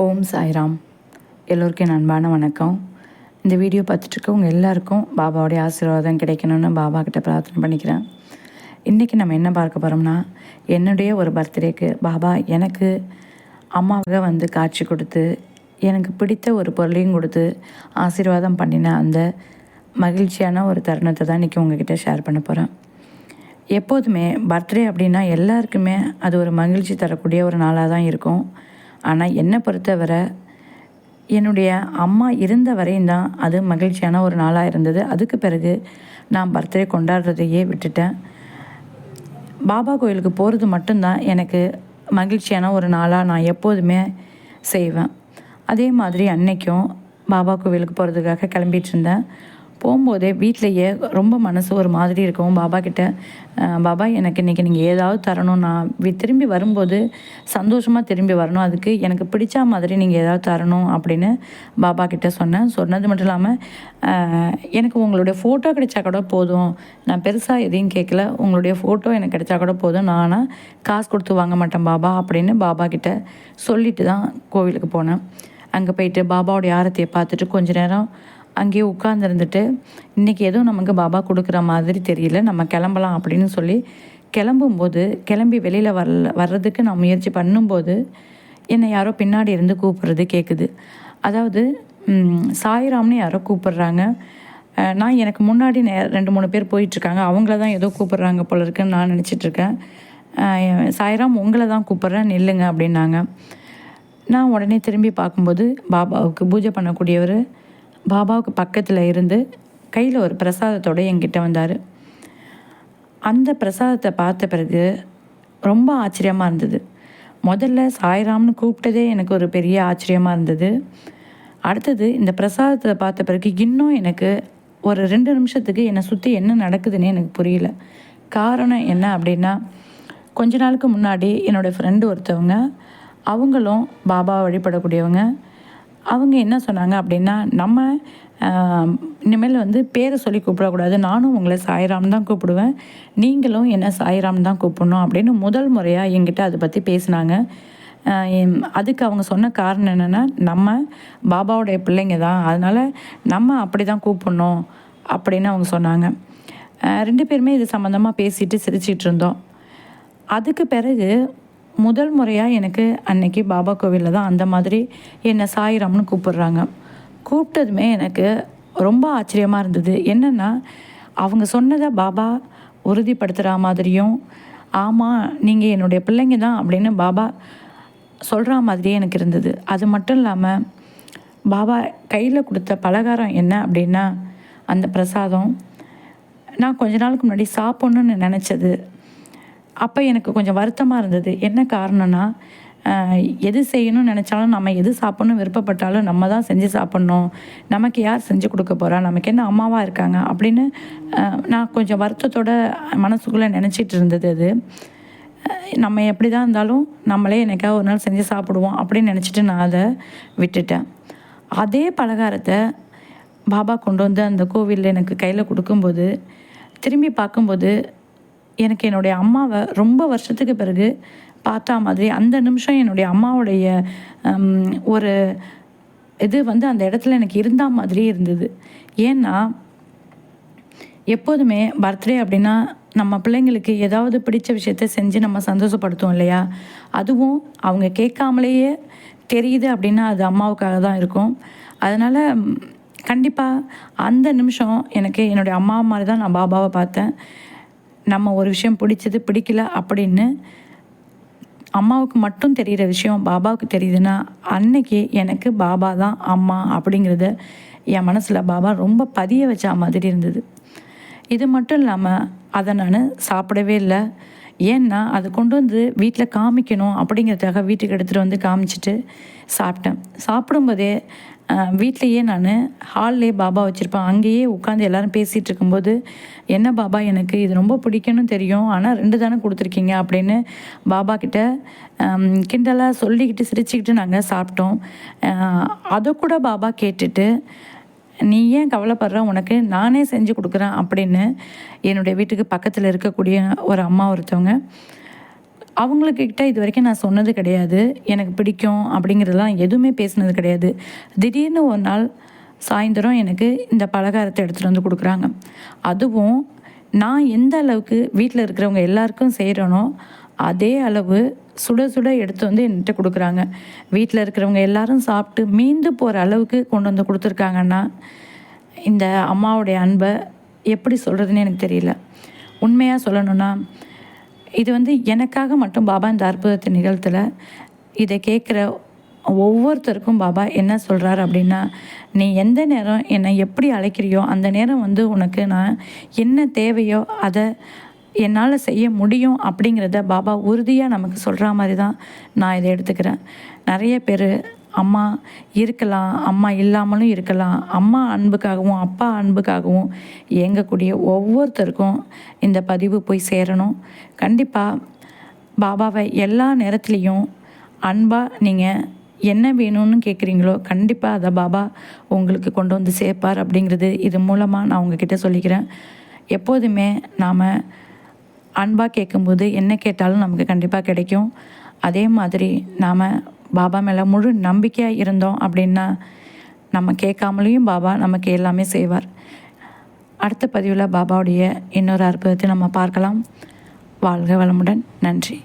ஓம் சாய்ராம். எல்லோருக்கும் என் அன்பான வணக்கம். இந்த வீடியோ பார்த்துட்ருக்கவங்க எல்லாருக்கும் பாபாவுடைய ஆசீர்வாதம் கிடைக்கணும்னு பாபா கிட்ட பிரார்த்தனை பண்ணிக்கிறேன். இன்றைக்கி நம்ம என்ன பார்க்க போகிறோம்னா, என்னுடைய ஒரு பர்த்டேக்கு பாபா எனக்கு அம்மாவை காட்சி கொடுத்து எனக்கு பிடித்த ஒரு பொருளையும் கொடுத்து ஆசீர்வாதம் பண்ணின அந்த மகிழ்ச்சியான ஒரு தருணத்தை தான் இன்றைக்கி உங்ககிட்ட ஷேர் பண்ண போகிறேன். எப்போதுமே பர்த்டே அப்படின்னா எல்லாருக்குமே அது ஒரு மகிழ்ச்சி தரக்கூடிய ஒரு நாளாக தான் இருக்கும். ஆனால் என்னை பொறுத்தவரை என்னுடைய அம்மா இருந்த வரையும் தான் அது மகிழ்ச்சியான ஒரு நாளாக இருந்தது. அதுக்கு பிறகு நான் பர்த்டே கொண்டாடுறதையே விட்டுட்டேன். பாபா கோயிலுக்கு போகிறது மட்டும்தான் எனக்கு மகிழ்ச்சியான ஒரு நாளாக நான் எப்போதுமே செய்வேன். அதே மாதிரி அன்னைக்கும் பாபா கோவிலுக்கு போகிறதுக்காக கிளம்பிகிட்டு இருந்தேன். போகும்போதே வீட்டிலையே ரொம்ப மனசு ஒரு மாதிரி இருக்கும். பாபா கிட்ட, பாபா எனக்கு இன்றைக்கி நீங்கள் ஏதாவது தரணும், நான் திரும்பி வரும்போது சந்தோஷமாக திரும்பி வரணும், அதுக்கு எனக்கு பிடிச்ச மாதிரி நீங்கள் ஏதாவது தரணும் அப்படின்னு பாபா கிட்ட சொன்னேன். சொன்னது மட்டும் இல்லாமல் எனக்கு உங்களுடைய ஃபோட்டோ கிடைச்சா கூட போதும், நான் பெருசாக எதையும் கேட்கல, உங்களுடைய ஃபோட்டோ எனக்கு கிடைச்சா கூட போதும், நானாக காசு கொடுத்து வாங்க மாட்டேன் பாபா அப்படின்னு பாபா கிட்ட சொல்லிட்டு தான் கோவிலுக்கு போனேன். அங்கே போயிட்டு பாபாவுடைய ஆரத்தியை பார்த்துட்டு கொஞ்ச நேரம் அங்கேயே உட்கார்ந்துருந்துட்டு, இன்றைக்கி எதுவும் நமக்கு பாபா கொடுக்குற மாதிரி தெரியல, நம்ம கிளம்பலாம் அப்படின்னு சொல்லி கிளம்பி வெளியில் வர்றதுக்கு நான் முயற்சி பண்ணும்போது என்னை யாரோ பின்னாடி இருந்து கூப்பிட்றது கேட்குது. அதாவது சாய்ராம்னு யாரோ கூப்பிட்றாங்க. நான் எனக்கு முன்னாடி 2-3 பேர் போயிட்டுருக்காங்க, அவங்கள தான் ஏதோ கூப்பிட்றாங்க போல இருக்குன்னு நான் நினச்சிட்ருக்கேன். சாய்ராம் உங்களை தான் கூப்பிட்றேன், நில்லுங்க அப்படின்னாங்க. நான் உடனே திரும்பி பார்க்கும்போது பாபாவுக்கு பூஜை பண்ணக்கூடியவர் பாபாவுக்கு பக்கத்தில் இருந்து கையில் ஒரு பிரசாதத்தோடு என்கிட்ட வந்தார். அந்த பிரசாதத்தை பார்த்த பிறகு ரொம்ப ஆச்சரியமாக இருந்தது. முதல்ல சாய்ராம்னு கூப்பிட்டதே எனக்கு ஒரு பெரிய ஆச்சரியமாக இருந்தது. அடுத்தது இந்த பிரசாதத்தை பார்த்த பிறகு இன்னும் எனக்கு ஒரு 2 நிமிஷத்துக்கு என்னை சுற்றி என்ன நடக்குதுன்னு எனக்கு புரியல. காரணம் என்ன அப்படின்னா, கொஞ்ச நாளுக்கு முன்னாடி என்னோடய ஃப்ரெண்டு ஒருத்தவங்க, அவங்களும் பாபாவை வழிபடக்கூடியவங்க, அவங்க என்ன சொன்னாங்க அப்படின்னா, நம்ம இனிமேல் பேரை சொல்லி கூப்பிடக்கூடாது, நானும் உங்களை சாய்ராம் தான் கூப்பிடுவேன், நீங்களும் என்ன சாய்ராம் தான் கூப்பிடணும் அப்படின்னு முதல் முறையாக என்கிட்ட அதை பற்றி பேசினாங்க. அதுக்கு அவங்க சொன்ன காரணம் என்னென்னா, நம்ம பாபாவுடைய பிள்ளைங்க தான், அதனால் நம்ம அப்படி தான் கூப்பிடணும் அப்படின்னு அவங்க சொன்னாங்க. 2 பேருமே இது சம்மந்தமாக பேசிட்டு சிரிச்சிட்டு இருந்தோம். அதுக்கு பிறகு முதல் முறையாக எனக்கு அன்னைக்கு பாபா கோவிலில் தான் அந்த மாதிரி என்னை சாய்ராம்னு கூப்பிட்றாங்க. கூப்பிட்டதுமே எனக்கு ரொம்ப ஆச்சரியமாக இருந்தது. என்னென்னா, அவங்க சொன்னதை பாபா உறுதிப்படுத்துகிற மாதிரியும், ஆமாம் நீங்கள் என்னுடைய பிள்ளைங்க தான் அப்படின்னு பாபா சொல்கிற மாதிரியே எனக்கு இருந்தது. அது மட்டும் இல்லாமல் பாபா கையில் கொடுத்த பலகாரம் என்ன அப்படின்னா, அந்த பிரசாதம் நான் கொஞ்ச நாளுக்கு முன்னாடி சாப்பிட்ணுன்னு நினச்சது. அப்போ எனக்கு கொஞ்சம் வருத்தமாக இருந்தது. என்ன காரணம்னா, எது செய்யணும்னு நினச்சாலும், நம்ம எது சாப்பிட்ணும் விருப்பப்பட்டாலும் நம்ம தான் செஞ்சு சாப்பிட்ணும், நமக்கு யார் செஞ்சு கொடுக்க போகிறா, நமக்கு என்ன அம்மாவாக இருக்காங்க அப்படின்னு நான் கொஞ்சம் வருத்தத்தோட மனசுக்குள்ளே நினச்சிட்டு இருந்தது. அது நம்ம எப்படி தான் இருந்தாலும் நம்மளே என்னைக்காவது ஒரு நாள் செஞ்சு சாப்பிடுவோம் அப்படின்னு நினச்சிட்டு நான் அதை விட்டுட்டேன். அதே பலகாரத்தை பாபா கொண்டு வந்து அந்த கோவிலில் எனக்கு கையில் கொடுக்கும்போது, திரும்பி பார்க்கும்போது எனக்கு என்னுடைய அம்மாவை ரொம்ப வருஷத்துக்கு பிறகு பார்த்தா மாதிரி, அந்த நிமிஷம் என்னுடைய அம்மாவுடைய ஒரு இது அந்த இடத்துல எனக்கு இருந்தா மாதிரி இருந்தது. ஏன்னா, எப்போதுமே பர்த்டே அப்படின்னா நம்ம பிள்ளைங்களுக்கு ஏதாவது பிடிச்ச விஷயத்த செஞ்சு நம்ம சந்தோஷப்படுத்துவோம் இல்லையா? அதுவும் அவங்க கேட்காமலேயே தெரியுது அப்படின்னா அது அம்மாவுக்காக தான் இருக்கும். அதனால் கண்டிப்பாக அந்த நிமிஷம் எனக்கு என்னுடைய அம்மா மாதிரி தான் நான் பாபாவை பார்த்தேன். நம்ம ஒரு விஷயம் பிடிச்சது பிடிக்கல அப்படின்னு அம்மாவுக்கு மட்டும் தெரிகிற விஷயம் பாபாவுக்கு தெரியுதுன்னா, அன்னைக்கு எனக்கு பாபா தான் அம்மா அப்படிங்கிறத என் மனசில் பாபா ரொம்ப பதிய வச்ச மாதிரி இருந்தது. இது மட்டும் இல்லாமல் அதை நான் சாப்பிடவே இல்லை. ஏன்னா அதை கொண்டு வீட்டில் காமிக்கணும் அப்படிங்கிறதுக்காக வீட்டுக்கு எடுத்துகிட்டு காமிச்சிட்டு சாப்பிட்டேன். சாப்பிடும்போதே வீட்லேயே நான் ஹால்லே பாபா வச்சுருப்பேன். அங்கேயே உட்காந்து எல்லோரும் பேசிகிட்டு இருக்கும்போது, என்ன பாபா எனக்கு இது ரொம்ப பிடிக்கும்னு தெரியும், ஆனால் 2 தானே கொடுத்துருக்கீங்க அப்படின்னு பாபா கிட்ட கிண்டலாக சொல்லிக்கிட்டு சிரிச்சுக்கிட்டு நாங்கள் சாப்பிட்டோம். அதை கூட பாபா கேட்டுட்டு, நீ ஏன் கவலைப்படுற, உனக்கு நானே செஞ்சு கொடுக்குறேன் அப்படின்னு என்னுடைய வீட்டுக்கு பக்கத்தில் இருக்கக்கூடிய ஒரு அம்மா ஒருத்தவங்க அவங்கக்கிட்ட இது வரைக்கும் நான் சொன்னது கிடையாது, எனக்கு பிடிக்கும் அப்படிங்கிறதெல்லாம் எதுவுமே பேசினது கிடையாது. திடீர்னு ஒரு நாள் சாயந்தரம் எனக்கு இந்த பலகாரத்தை எடுத்துகிட்டு வந்து கொடுக்குறாங்க. அதுவும் நான் எந்த அளவுக்கு வீட்டில் இருக்கிறவங்க எல்லாருக்கும் செய்கிறேனோ அதே அளவு சுட சுட எடுத்து வந்து என்கிட்ட கொடுக்குறாங்க. வீட்டில் இருக்கிறவங்க எல்லாரும் சாப்பிட்டு மீந்து போகிற அளவுக்கு கொண்டு வந்து கொடுத்துருக்காங்கன்னா, இந்த அம்மாவுடைய அன்பை எப்படி சொல்கிறதுன்னு எனக்கு தெரியல. உண்மையாக சொல்லணும்னா, இது வந்து எனக்காக மட்டும் பாபா இந்த அற்புதத்தை நிகழ்த்தலை. இதை கேட்குற ஒவ்வொருத்தருக்கும் பாபா என்ன சொல்கிறார் அப்படின்னா, நீ எந்த நேரம் என்னை எப்படி அழைக்கிறியோ அந்த நேரம் வந்து உனக்கு நான் என்ன தேவையோ அதை என்னால் செய்ய முடியும் அப்படிங்கிறத பாபா உறுதியாக நமக்கு சொல்கிற மாதிரி தான் நான் இதை எடுத்துக்கிறேன். நிறைய பேர் அம்மா இருக்கலாம், அம்மா இல்லாமலும் இருக்கலாம், அம்மா அன்புக்காகவும் அப்பா அன்புக்காகவும் இயங்கக்கூடிய ஒவ்வொருத்தருக்கும் இந்த பதிவு போய் சேரணும். கண்டிப்பாக பாபாவை எல்லா நேரத்துலேயும் அன்பாக நீங்கள் என்ன வேணும்னு கேட்குறீங்களோ கண்டிப்பாக அதை பாபா உங்களுக்கு கொண்டு வந்து சேர்ப்பார் அப்படிங்கிறது இது மூலமாக நான் உங்ககிட்ட சொல்லிக்கிறேன். எப்போதுமே நாம் அன்பாக கேட்கும்போது என்ன கேட்டாலும் நமக்கு கண்டிப்பாக கிடைக்கும். அதே மாதிரி நாம் பாபா மேலே முழு நம்பிக்கையாக இருந்தோம் அப்படின்னா நம்ம கேட்காமலேயும் பாபா நமக்கு எல்லாமே செய்வார். அடுத்த பதிவில் பாபாவுடைய இன்னொரு அற்புதத்தை நம்ம பார்க்கலாம். வாழ்க வளமுடன். நன்றி.